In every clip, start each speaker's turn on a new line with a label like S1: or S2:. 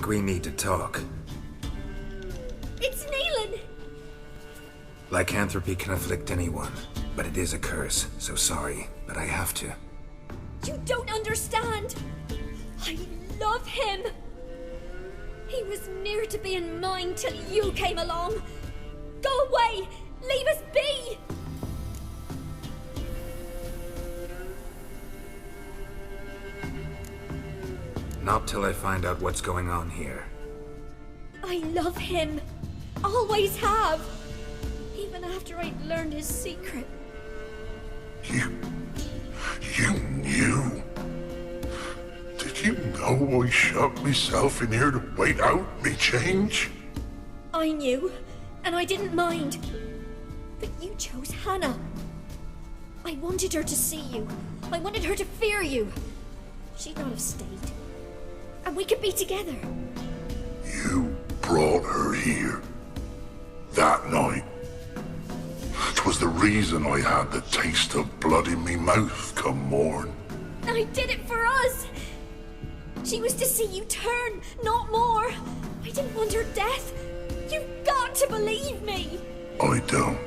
S1: think we need to talk.
S2: It's Neelan!
S1: Lycanthropy can afflict anyone, but it is a curse, so sorry, but I have to.
S2: You don't understand! I love him! He was near to being mine till you came along! Go away! Leave us be!
S1: Not till I find out what's going on here.
S2: I love him! Always have! Even after I'd learned his secret.
S3: You knew? Did you know I shut myself in here to wait out me change?
S2: I knew, and I didn't mind. But you chose Hannah. I wanted her to see you. I wanted her to fear you. She'd not have stayed. And we could be together.
S3: You brought her here. That night. 'Twas the reason I had the taste of blood in me mouth come morn.
S2: I did it for us! She was to see you turn, not more. I didn't want her death. You've got to believe me.
S3: I don't.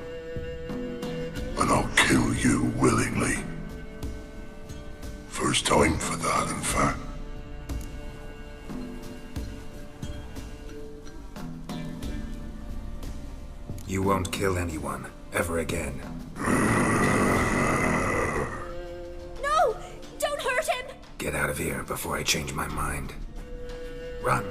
S3: And I'll kill you willingly. First time for that, in fact.
S1: You won't kill anyone, ever again.
S2: No! Don't hurt him!
S1: Get out of here before I change my mind. Run.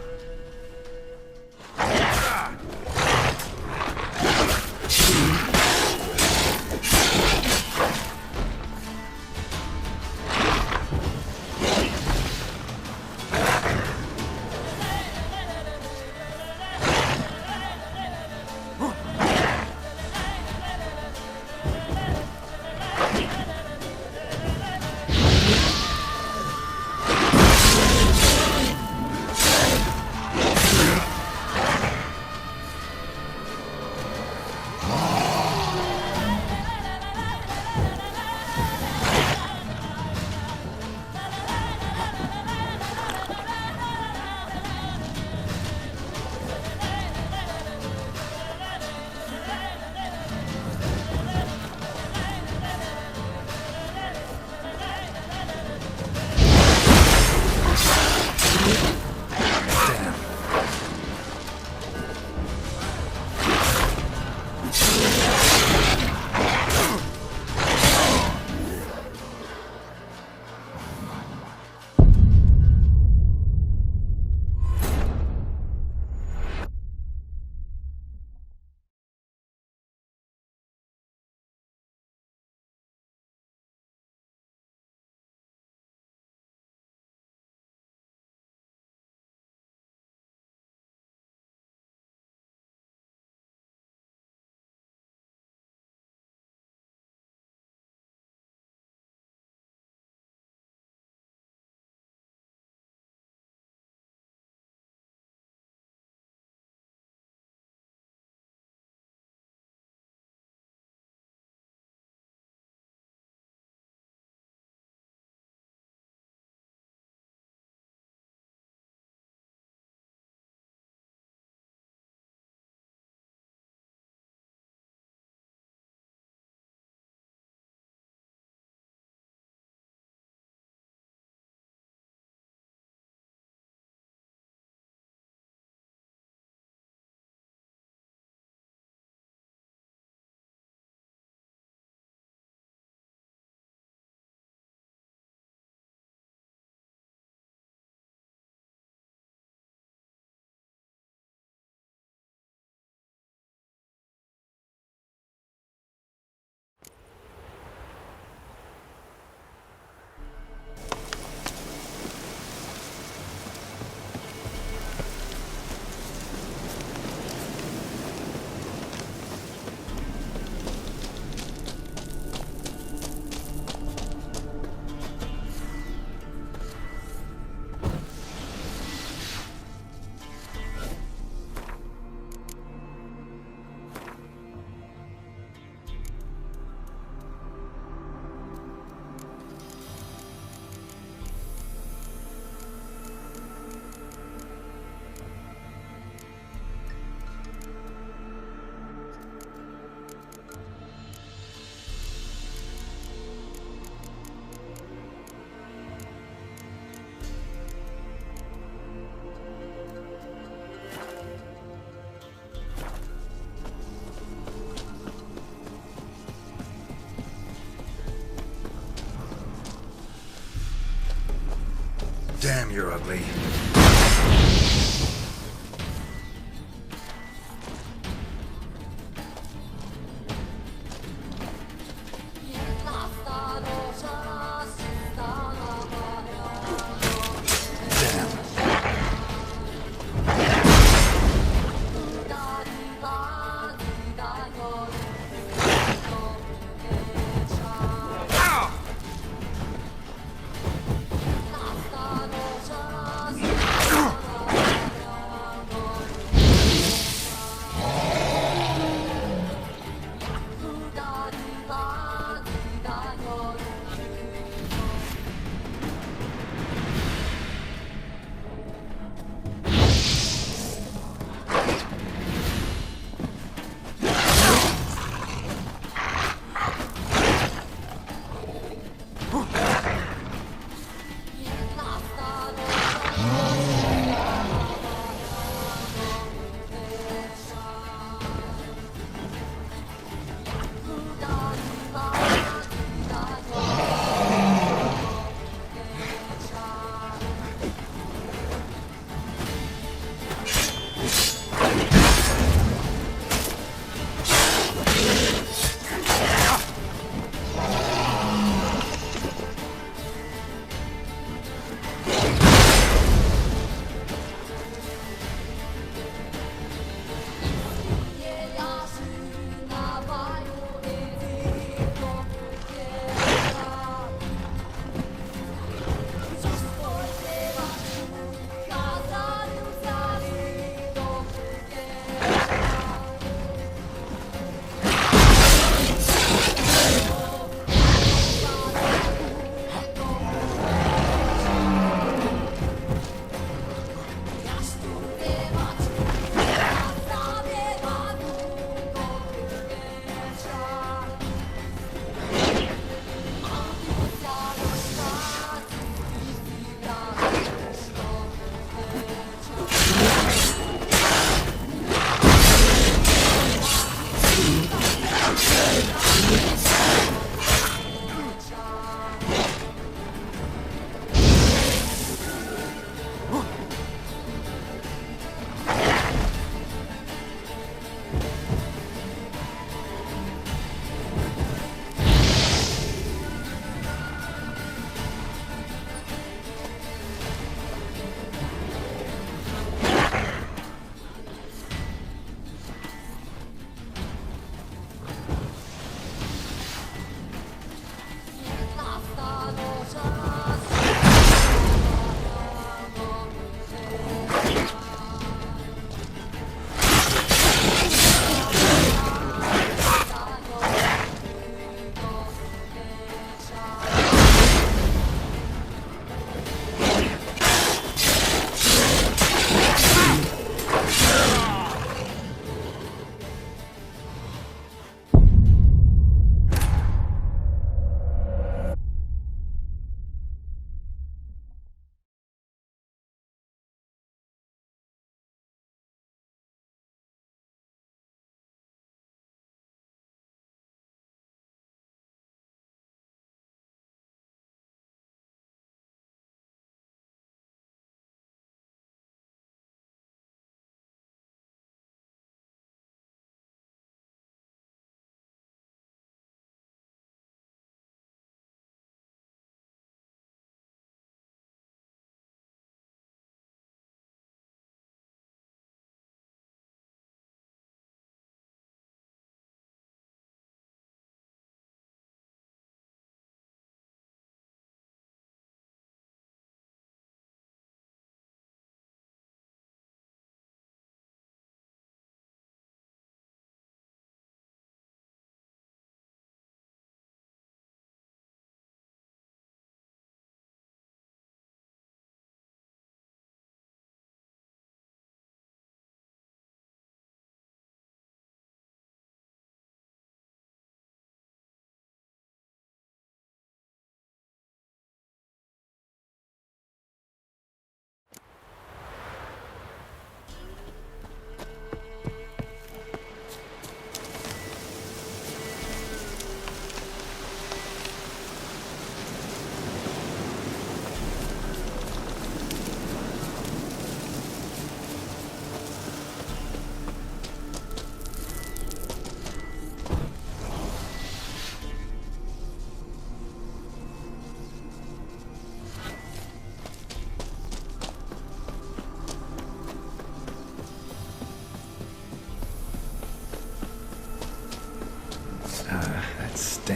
S1: Damn, you're ugly.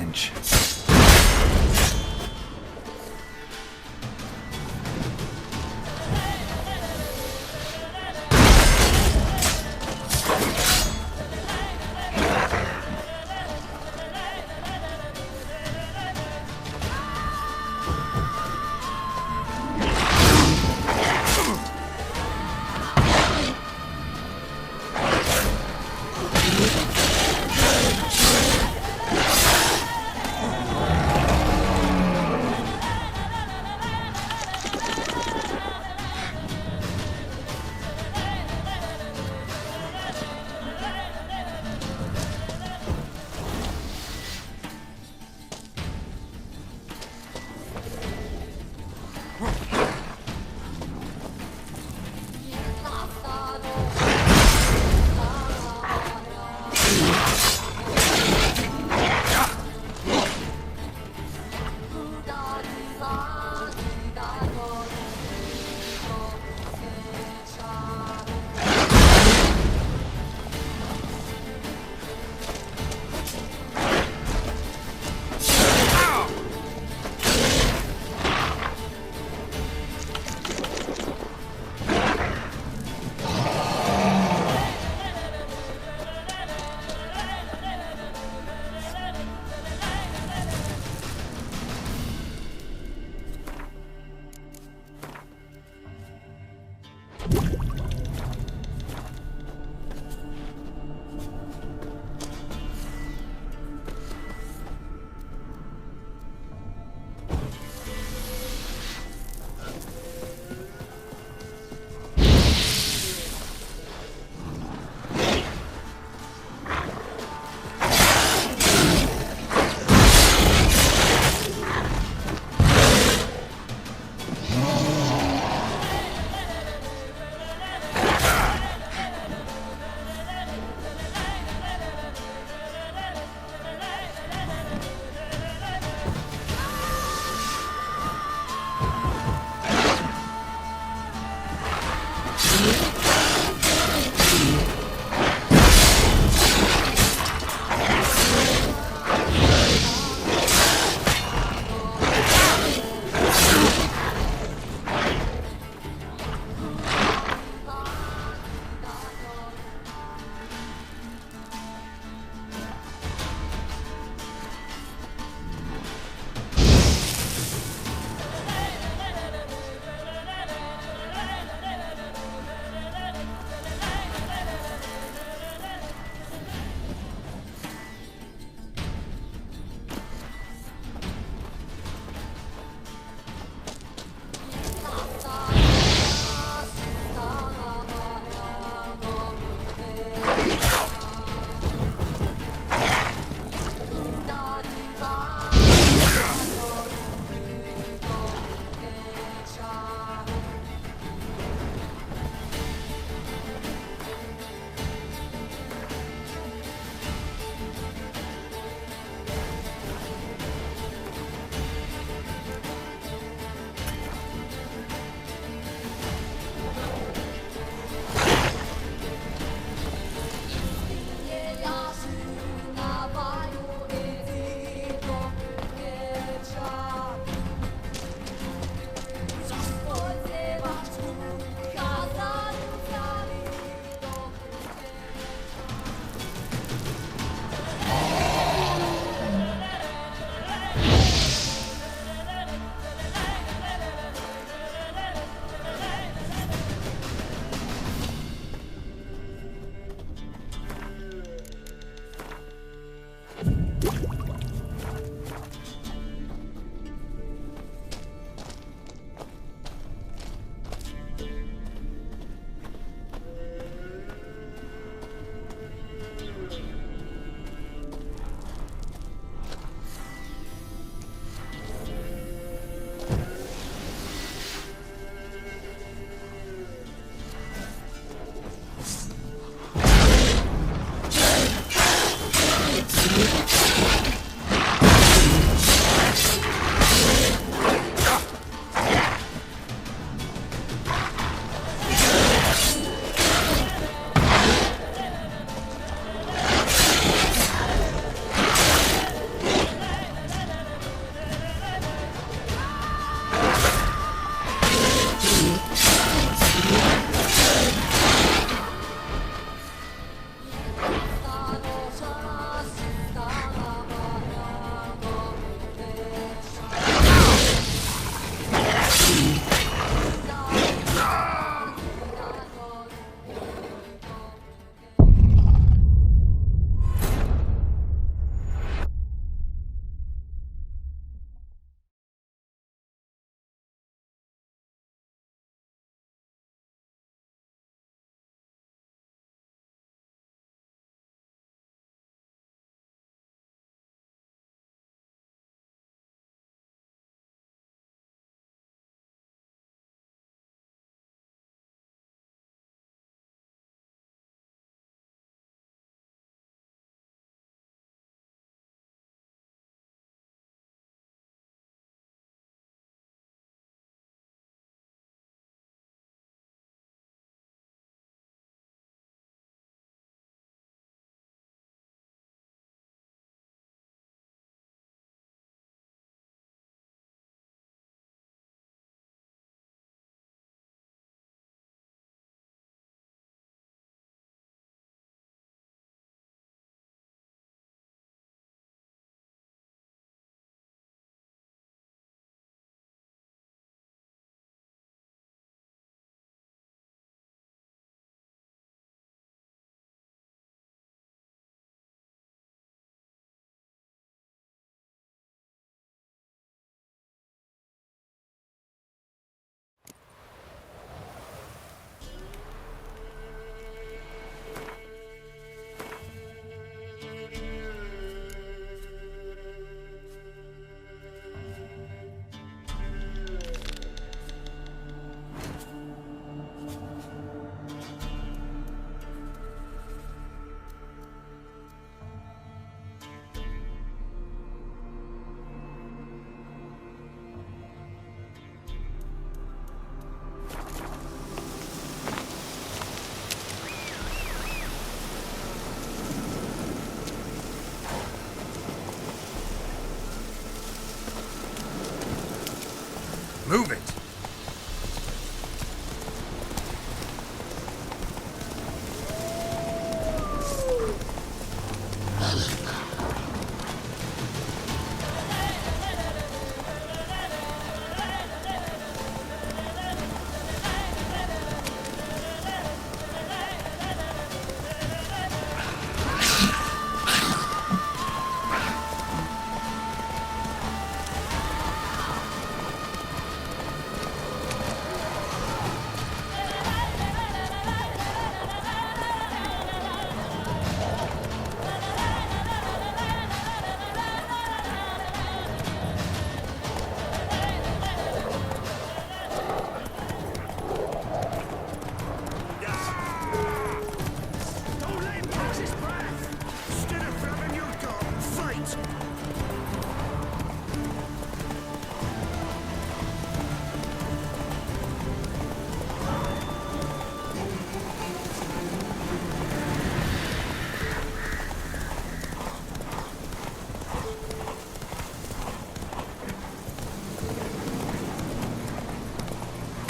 S1: inch.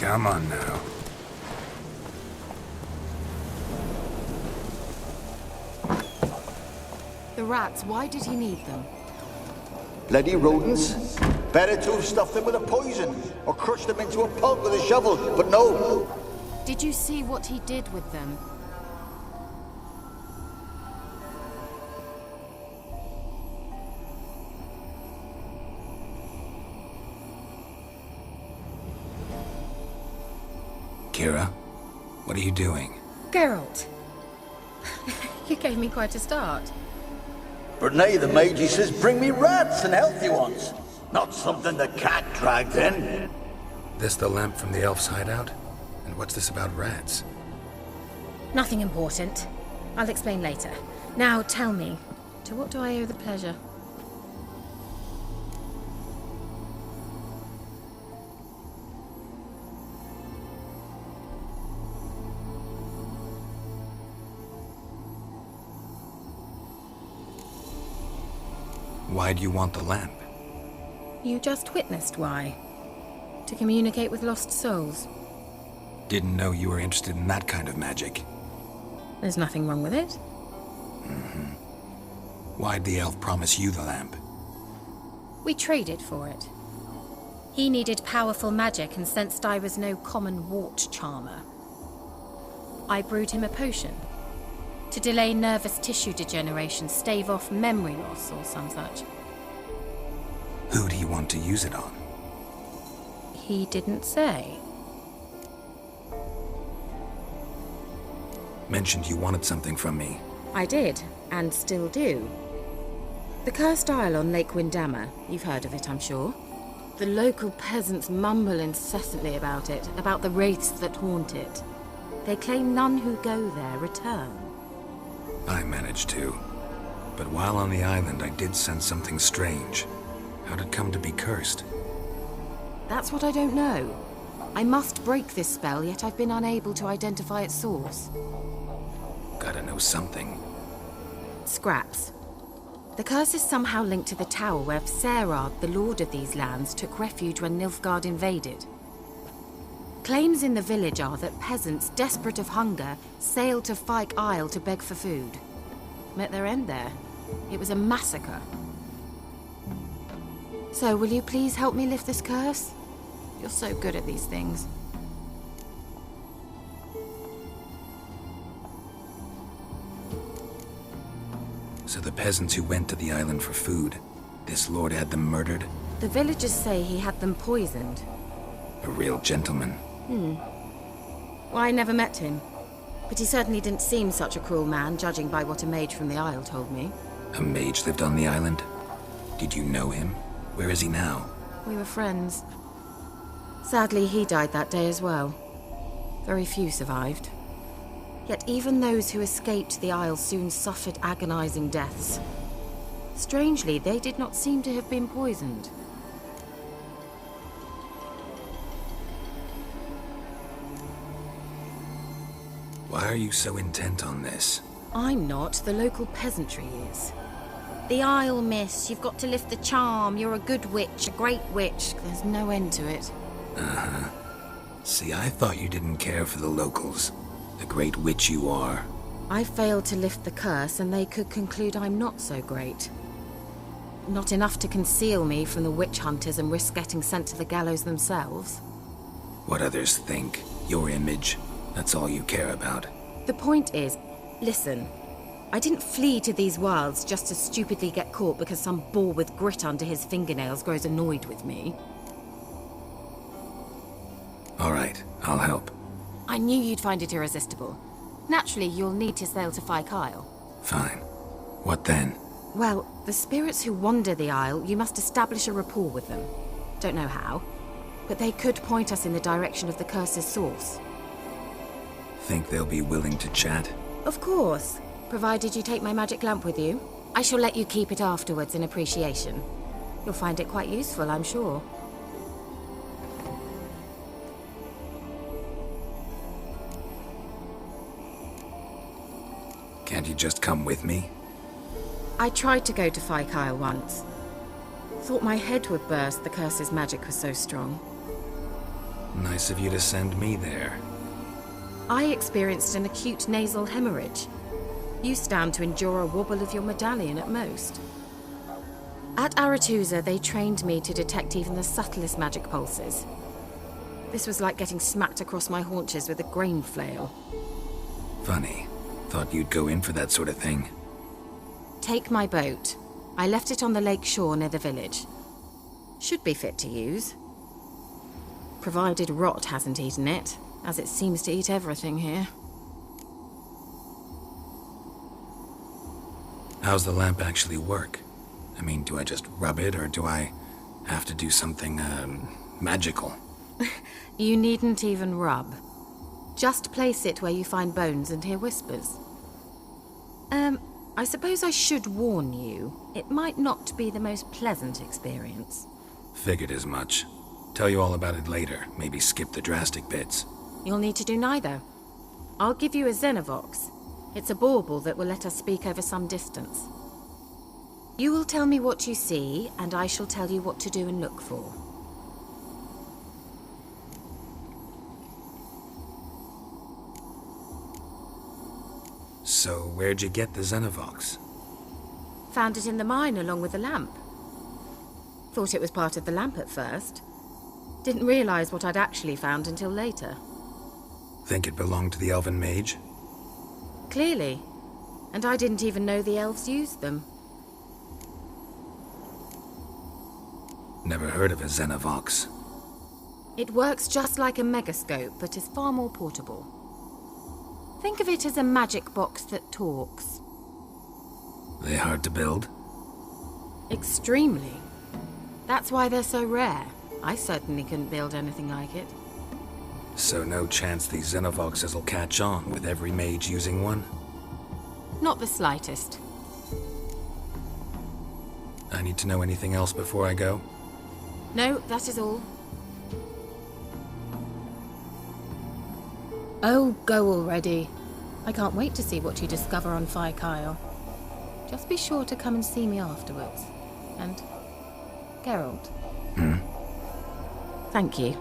S1: Come on now.
S4: The rats, why did he need them?
S5: Bloody rodents. Better to have stuffed them with a poison, or crushed them into a pulp with a shovel, but no.
S4: Did you see what he did with them?
S1: Kira, what are you doing?
S4: Geralt. You gave me quite a start.
S5: But now the mage, he says, bring me rats and healthy ones. Not something the cat dragged in.
S1: This the lamp from the elf's hideout? And what's this about rats?
S4: Nothing important. I'll explain later. Now tell me, to what do I owe the pleasure?
S1: Why do you want the lamp?
S4: You just witnessed why. To communicate with lost souls.
S1: Didn't know you were interested in that kind of magic.
S4: There's nothing wrong with it.
S1: Why'd the elf promise you the lamp?
S4: We traded for it. He needed powerful magic and sensed I was no common wart charmer. I brewed him a potion. To delay nervous tissue degeneration, stave off memory loss or some such.
S1: Who'd he want to use it on?
S4: He didn't say.
S1: Mentioned you wanted something from me.
S4: I did, and still do. The Cursed Isle on Lake Windammer. You've heard of it, I'm sure. The local peasants mumble incessantly about it, about the wraiths that haunt it. They claim none who go there return.
S1: I managed to. But while on the island, I did sense something strange. How'd it come to be cursed?
S4: That's what I don't know. I must break this spell, yet I've been unable to identify its source.
S1: Gotta know something.
S4: Scraps. The curse is somehow linked to the tower where Serard, the lord of these lands, took refuge when Nilfgaard invaded. Claims in the village are that peasants, desperate of hunger, sailed to Fyke Isle to beg for food. Met their end there. It was a massacre. So, will you please help me lift this curse? You're so good at these things.
S1: So the peasants who went to the island for food, this lord had them murdered?
S4: The villagers say he had them poisoned.
S1: A real gentleman.
S4: Well, I never met him. But he certainly didn't seem such a cruel man, judging by what a mage from the Isle told me.
S1: A mage lived on the island? Did you know him? Where is he now?
S4: We were friends. Sadly, he died that day as well. Very few survived. Yet even those who escaped the Isle soon suffered agonizing deaths. Strangely, they did not seem to have been poisoned.
S1: Why are you so intent on this?
S4: I'm not, the local peasantry is. The Isle, miss, you've got to lift the charm. You're a good witch, a great witch. There's no end to it.
S1: See, I thought you didn't care for the locals. The great witch you are.
S4: I failed to lift the curse, and they could conclude I'm not so great. Not enough to conceal me from the witch hunters and risk getting sent to the gallows themselves.
S1: What others think, your image, that's all you care about.
S4: The point is, listen, I didn't flee to these wilds just to stupidly get caught because some boar with grit under his fingernails grows annoyed with me.
S1: All right, I'll help.
S4: I knew you'd find it irresistible. Naturally, you'll need to sail to Fyke Isle.
S1: Fine. What then?
S4: Well, the spirits who wander the Isle, you must establish a rapport with them. Don't know how, but they could point us in the direction of the curse's source.
S1: Think they'll be willing to chat?
S4: Of course, provided you take my magic lamp with you. I shall let you keep it afterwards in appreciation. You'll find it quite useful, I'm sure.
S1: Can't you just come with me?
S4: I tried to go to Fyke Isle once. Thought my head would burst, the curse's magic was so strong.
S1: Nice of you to send me there.
S4: I experienced an acute nasal hemorrhage. You stand to endure a wobble of your medallion at most. At Aretusa, they trained me to detect even the subtlest magic pulses. This was like getting smacked across my haunches with a grain flail.
S1: Funny. Thought you'd go in for that sort of thing.
S4: Take my boat. I left it on the lake shore near the village. Should be fit to use. Provided rot hasn't eaten it, as it seems to eat everything here.
S1: How's the lamp actually work? I mean, do I just rub it, or do I have to do something, magical?
S4: You needn't even rub. Just place it where you find bones and hear whispers. I suppose I should warn you, it might not be the most pleasant experience.
S1: Figured as much. Tell you all about it later, maybe skip the drastic bits.
S4: You'll need to do neither. I'll give you a Xenovox. It's a bauble that will let us speak over some distance. You will tell me what you see, and I shall tell you what to do and look for.
S1: So, where'd you get the Xenovox?
S4: Found it in the mine along with the lamp. Thought it was part of the lamp at first. Didn't realize what I'd actually found until later.
S1: Think it belonged to the elven mage?
S4: Clearly. And I didn't even know the elves used them.
S1: Never heard of a Xenovox.
S4: It works just like a megascope, but is far more portable. Think of it as a magic box that talks.
S1: They hard to build?
S4: Extremely. That's why they're so rare. I certainly couldn't build anything like it.
S1: So no chance these Xenovoxes will catch on with every mage using one?
S4: Not the slightest.
S1: I need to know anything else before I go?
S4: No, that is all. Oh, go already. I can't wait to see what you discover on Phi Kyle. Just be sure to come and see me afterwards. And Geralt. Thank you.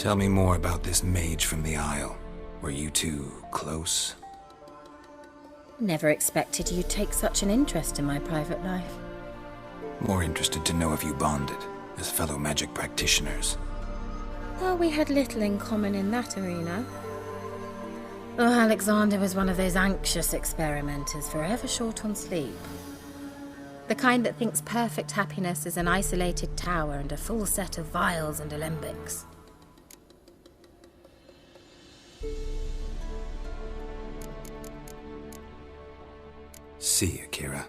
S1: Tell me more about this mage from the Isle. Were you two close?
S4: Never expected you'd take such an interest in my private life.
S1: More interested to know if you bonded, as fellow magic practitioners.
S4: Well, we had little in common in that arena. Oh, Alexander was one of those anxious experimenters, forever short on sleep. The kind that thinks perfect happiness is an isolated tower and a full set of vials and alembics.
S1: See you, Kira.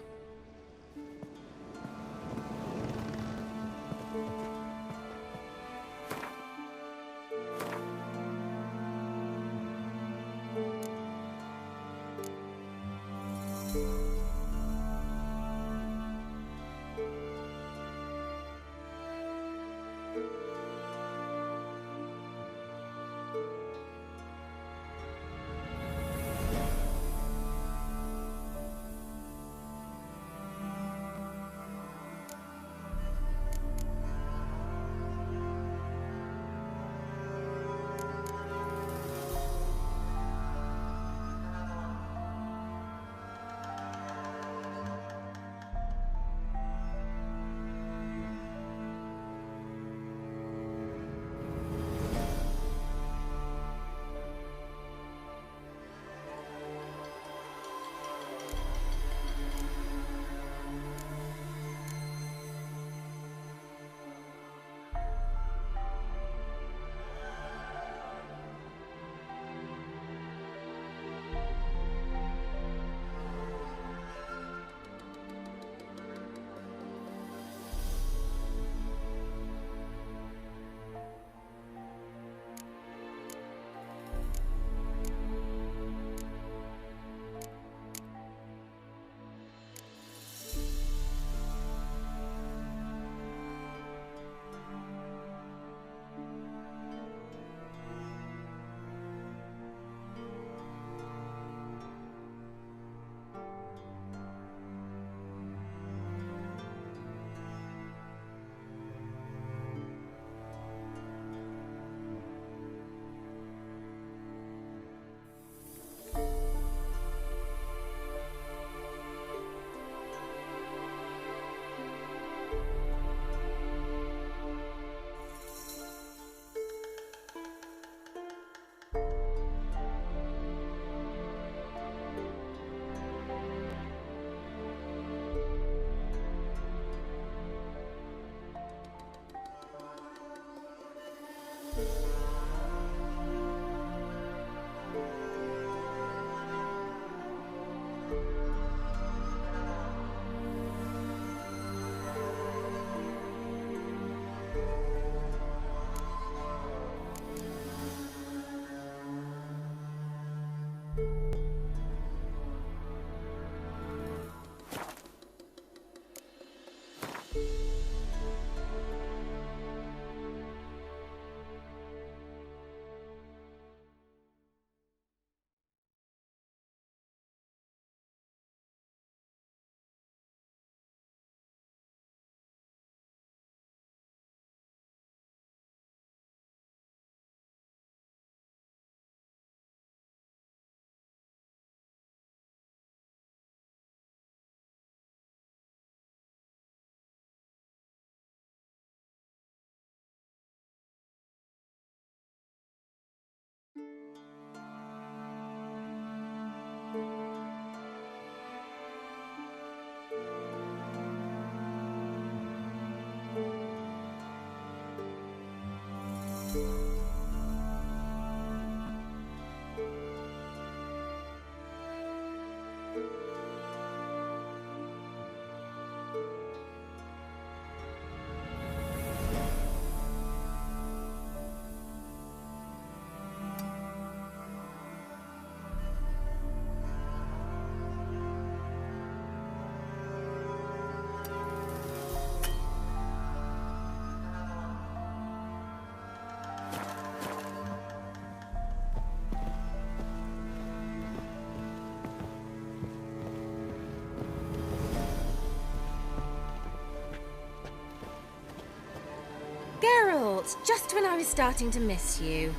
S4: just when I was starting to miss you.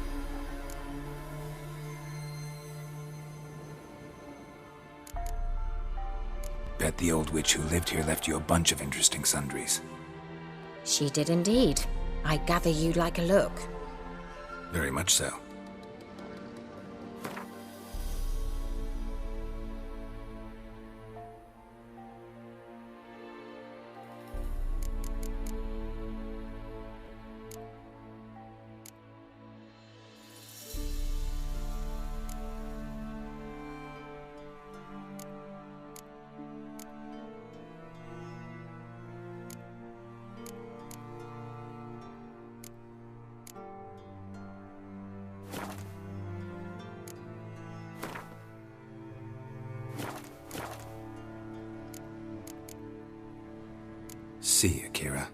S1: Bet the old witch who lived here left you a bunch of interesting sundries.
S4: She did indeed. I gather you'd like a look.
S1: Very much so. See you, Kira.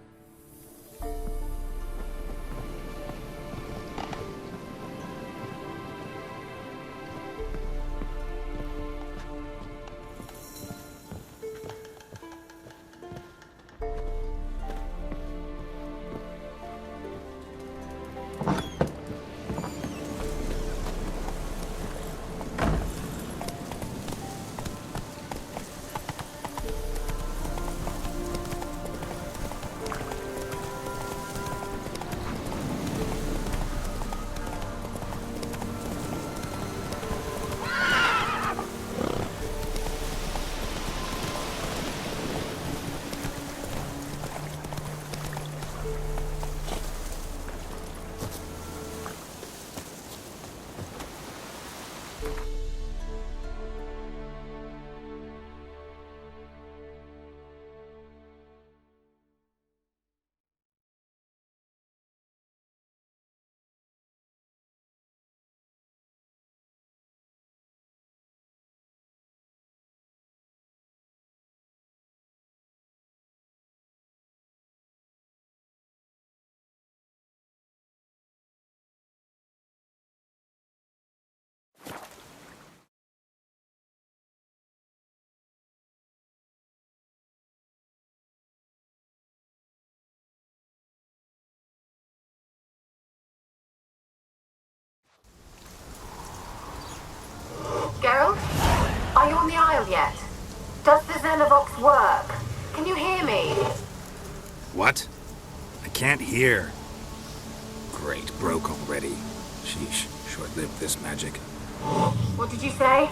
S6: Geralt? Are you on the Isle yet? Does the Xenovox work? Can you hear me?
S1: What? I can't hear. Great, broke already. Sheesh, short-lived this magic.
S6: What did you say?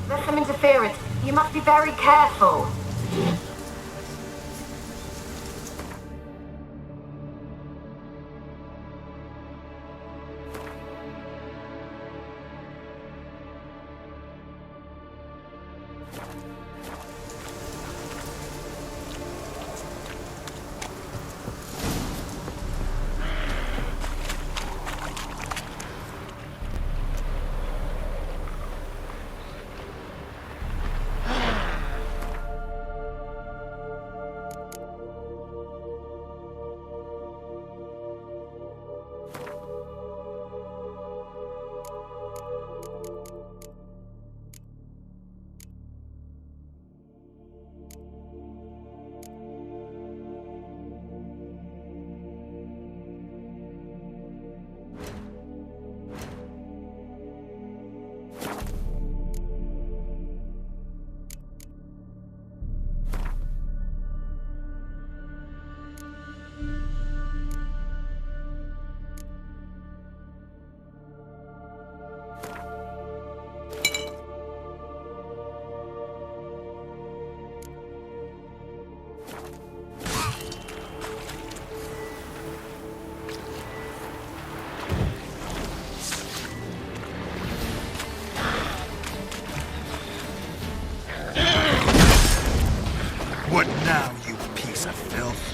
S6: There's some interference. You must be very careful.
S1: What now, you piece of filth?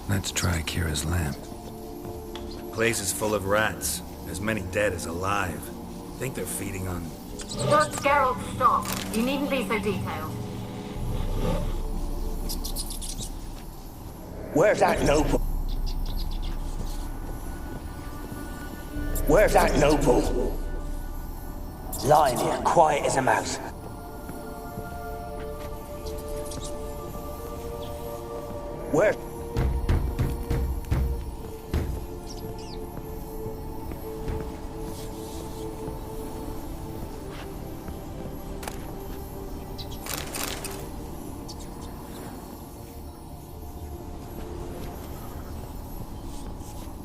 S1: Let's try Kira's lamp. Place is full of rats. As many dead as alive. Think they're feeding on...
S6: Don't Geralt, stop. You needn't be so detailed.
S7: Where's that noble? Where's that noble? Lying here, quiet as a mouse. Where?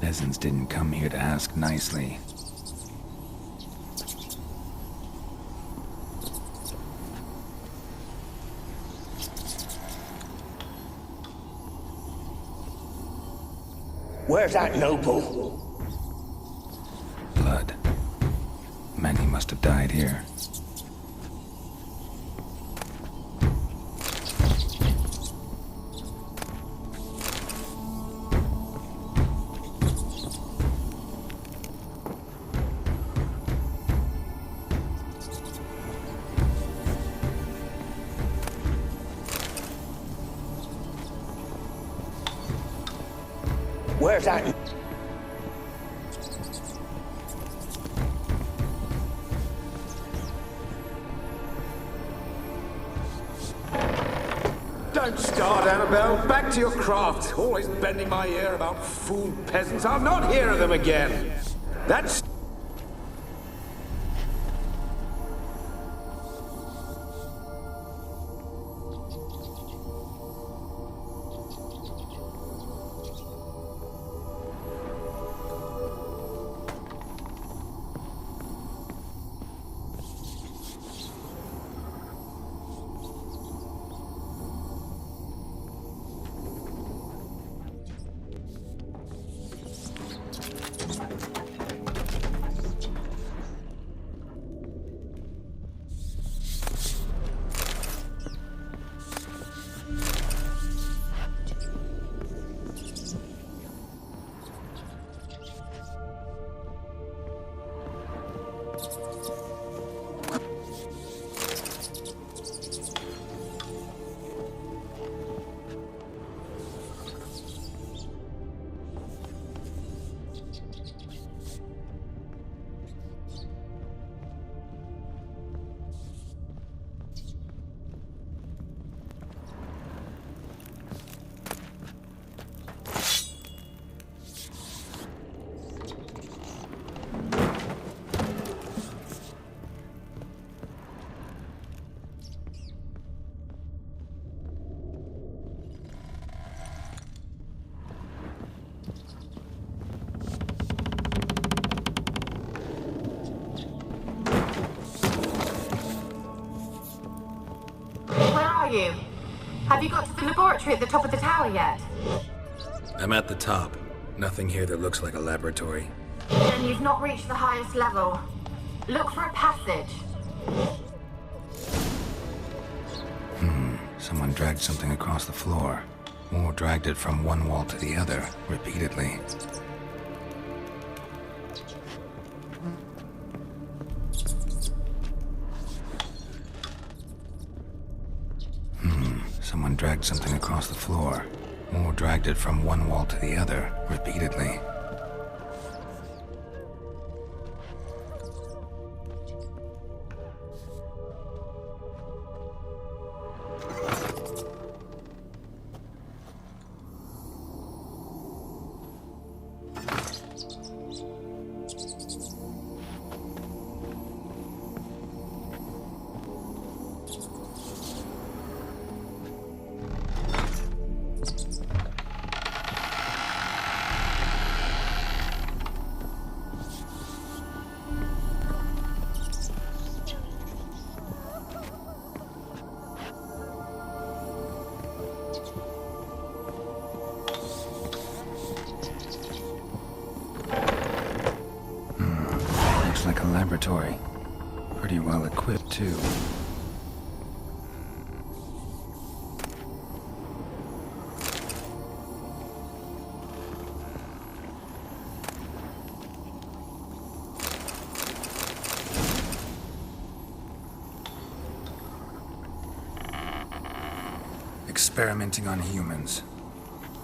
S1: Peasants didn't come here to ask nicely.
S7: Where's that noble?
S1: Blood. Many must have died here.
S7: Where's that?
S8: Don't start, Annabelle. Back to your craft. Always bending my ear about fool peasants. I'll not hear of them again. That's...
S6: You? Have you got to the laboratory at the top of the tower yet?
S1: I'm at the top. Nothing here that looks like a laboratory.
S6: Then you've not reached the highest level. Look for a passage.
S1: Someone dragged something across the floor. Or dragged it from one wall to the other, repeatedly. Someone dragged something across the floor. Or dragged it from one wall to the other, repeatedly. Like a laboratory. Pretty well equipped, too. Experimenting on humans.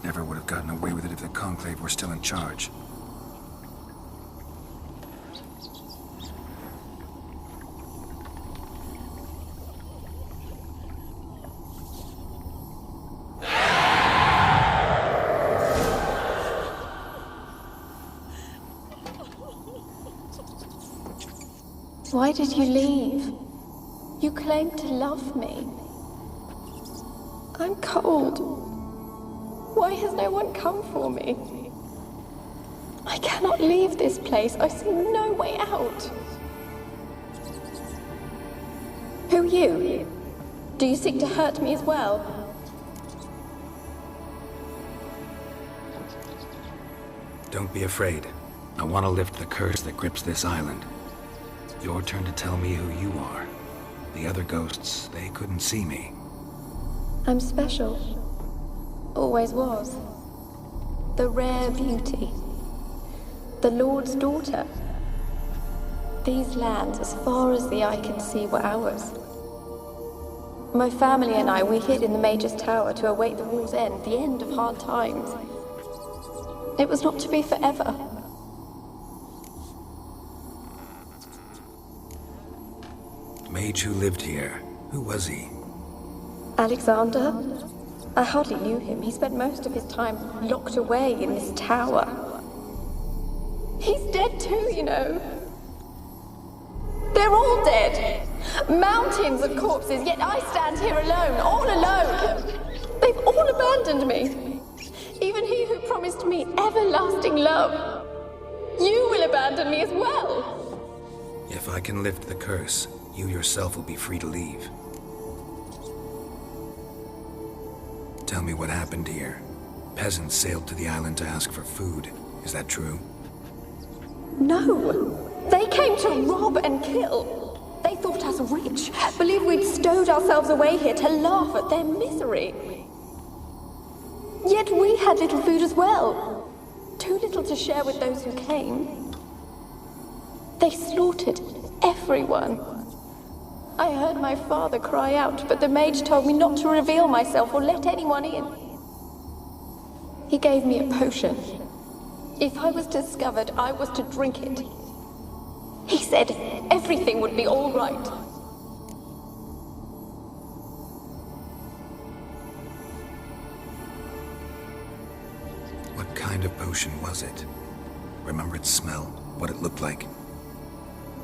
S1: Never would have gotten away with it if the Conclave were still in charge.
S9: Why did you leave? You claimed to love me. I'm cold. Why has no one come for me? I cannot leave this place. I see no way out. Who are you? Do you seek to hurt me as well?
S1: Don't be afraid. I want to lift the curse that grips this island. Your turn to tell me who you are. The other ghosts, they couldn't see me.
S9: I'm special. Always was. The rare beauty. The Lord's daughter. These lands, as far as the eye can see, were ours. My family and I, we hid in the Major's Tower to await the war's end, the end of hard times. It was not to be forever.
S1: Mage who lived here. Who was he?
S9: Alexander? I hardly knew him. He spent most of his time locked away in this tower. He's dead too, you know. They're all dead. Mountains of corpses, yet I stand here alone, all alone. They've all abandoned me. Even he who promised me everlasting love. You will abandon me as well.
S1: If I can lift the curse, you yourself will be free to leave. Tell me what happened here. Peasants sailed to the island to ask for food. Is that true?
S9: No. They came to rob and kill. They thought us rich, believed we'd stowed ourselves away here to laugh at their misery. Yet we had little food as well. Too little to share with those who came. They slaughtered everyone. I heard my father cry out, but the mage told me not to reveal myself or let anyone in. He gave me a potion. If I was discovered, I was to drink it. He said everything would be all right.
S1: What kind of potion was it? Remember its smell? What it looked like?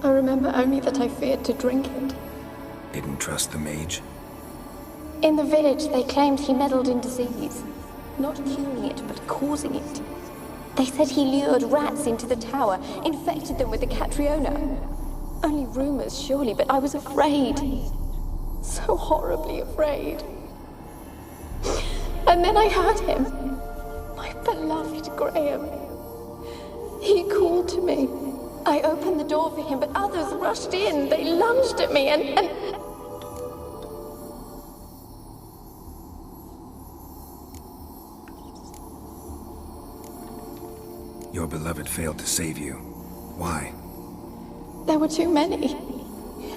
S9: I remember only that I feared to drink it.
S1: Didn't trust the mage?
S9: In the village, they claimed he meddled in disease. Not curing it, but causing it. They said he lured rats into the tower, infected them with the Catriona. Only rumors, surely, but I was afraid. So horribly afraid. And then I heard him. My beloved Graham. He called to me. I opened the door for him, but others rushed in. They lunged at me and...
S1: Your beloved failed to save you. Why?
S9: There were too many.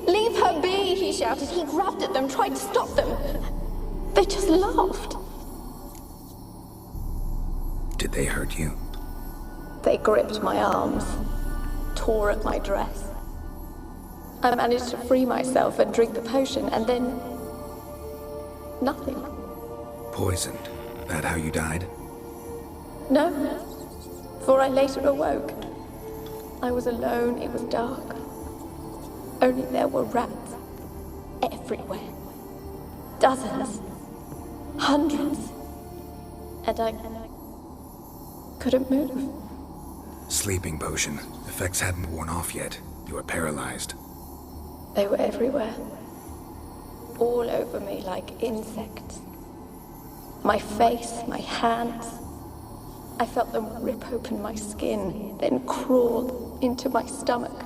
S9: Leave her be, he shouted. He grabbed at them, tried to stop them. They just laughed.
S1: Did they hurt you?
S9: They gripped my arms, tore at my dress. I managed to free myself and drink the potion, and then... nothing.
S1: Poisoned. That how you died?
S9: No, for I later awoke. I was alone, it was dark. Only there were rats. Everywhere. Dozens. Hundreds. And I couldn't move.
S1: Sleeping potion. Effects hadn't worn off yet. You were paralyzed.
S9: They were everywhere. All over me like insects. My face, my hands. I felt them rip open my skin, then crawl into my stomach.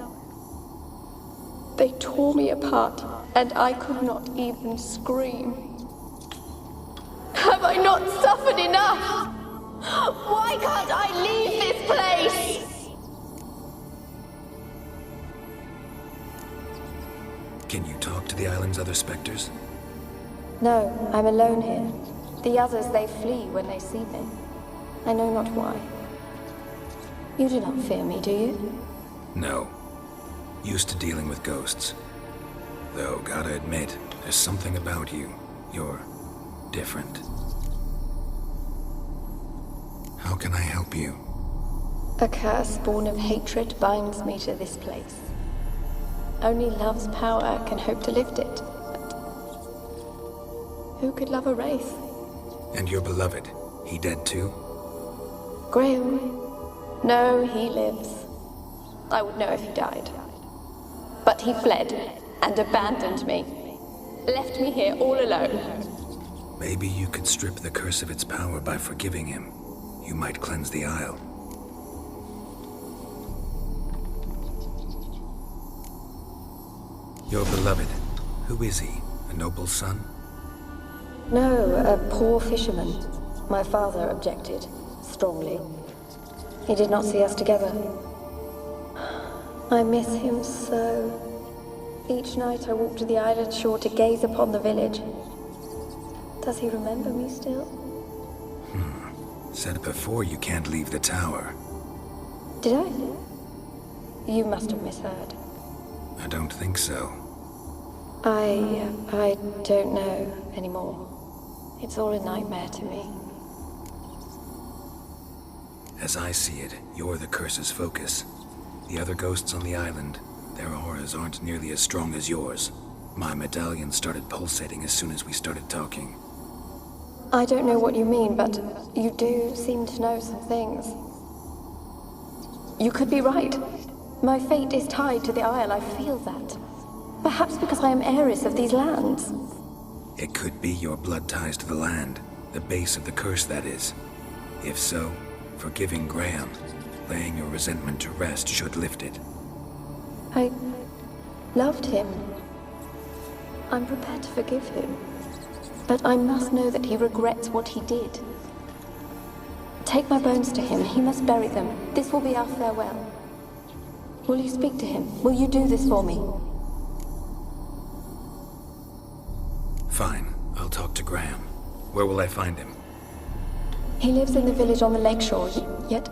S9: They tore me apart, and I could not even scream. Have I not suffered enough? Why can't I leave this place?
S1: Can you talk to the island's other specters?
S9: No, I'm alone here. The others, they flee when they see me. I know not why. You do not fear me, do you?
S1: No. Used to dealing with ghosts. Though, gotta admit, there's something about you. You're different. How can I help you?
S9: A curse born of hatred binds me to this place. Only love's power can hope to lift it. But who could love a wraith?
S1: And your beloved, he dead too?
S9: Graham? No, he lives. I would know if he died. But he fled and abandoned me. Left me here all alone.
S1: Maybe you could strip the curse of its power by forgiving him. You might cleanse the Isle. Your beloved, who is he? A noble son?
S9: No, a poor fisherman. My father objected, strongly. He did not see us together. I miss him so. Each night I walk to the island shore to gaze upon the village. Does he remember me still?
S1: Said before you can't leave the tower.
S9: Did I? You must have misheard.
S1: I don't think so.
S9: I don't know anymore. It's all a nightmare to me.
S1: As I see it, you're the curse's focus. The other ghosts on the island, their auras aren't nearly as strong as yours. My medallion started pulsating as soon as we started talking.
S9: I don't know what you mean, but you do seem to know some things. You could be right. My fate is tied to the Isle, I feel that. Perhaps because I am heiress of these lands.
S1: It could be your blood ties to the land, the base of the curse, that is. If so, forgiving Graham, laying your resentment to rest should lift it.
S9: I loved him. I'm prepared to forgive him. But I must know that he regrets what he did. Take my bones to him. He must bury them. This will be our farewell. Will you speak to him? Will you do this for me?
S1: Fine. I'll talk to Graham. Where will I find him?
S9: He lives in the village on the lakeshore, yet...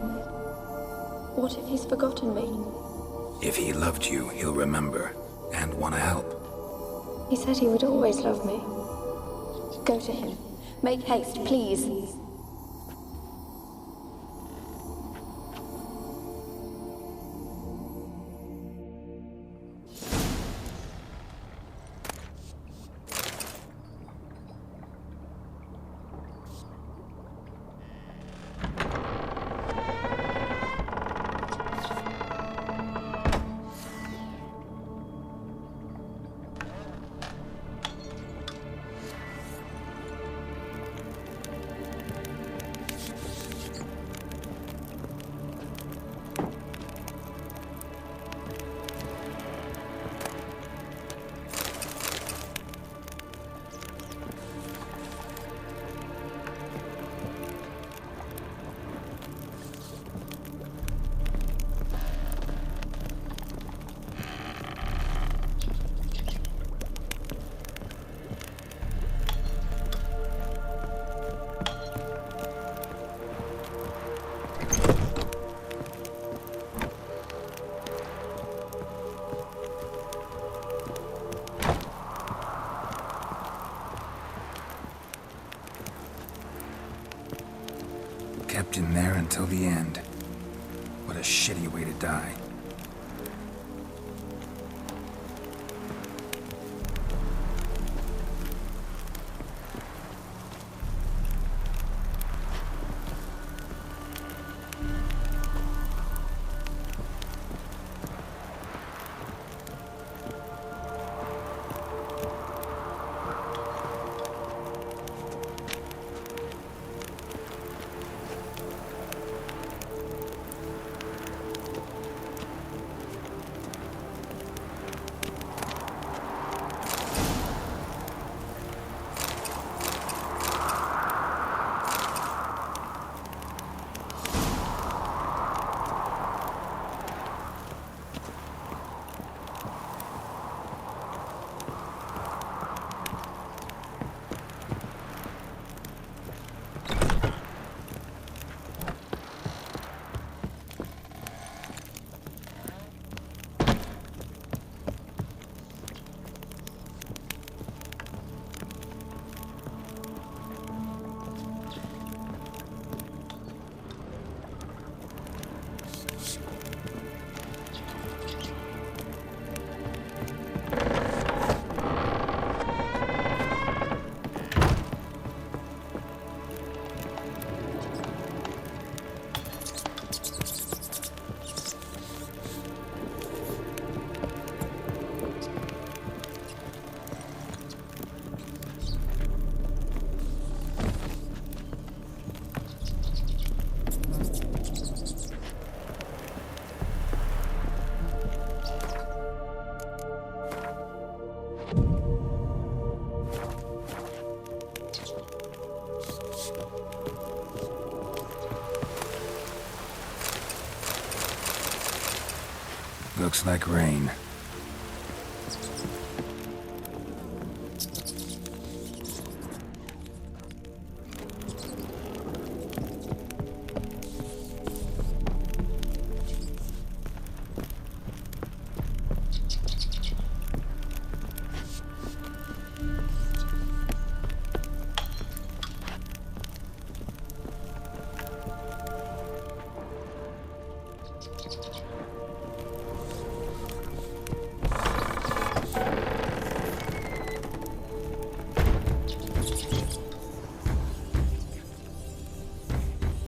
S9: What if he's forgotten me?
S1: If he loved you, he'll remember, and want to help.
S9: He said he would always love me. Go to him. Make haste, please.
S1: Kept in there until the end. What a shitty way to die. Looks like rain.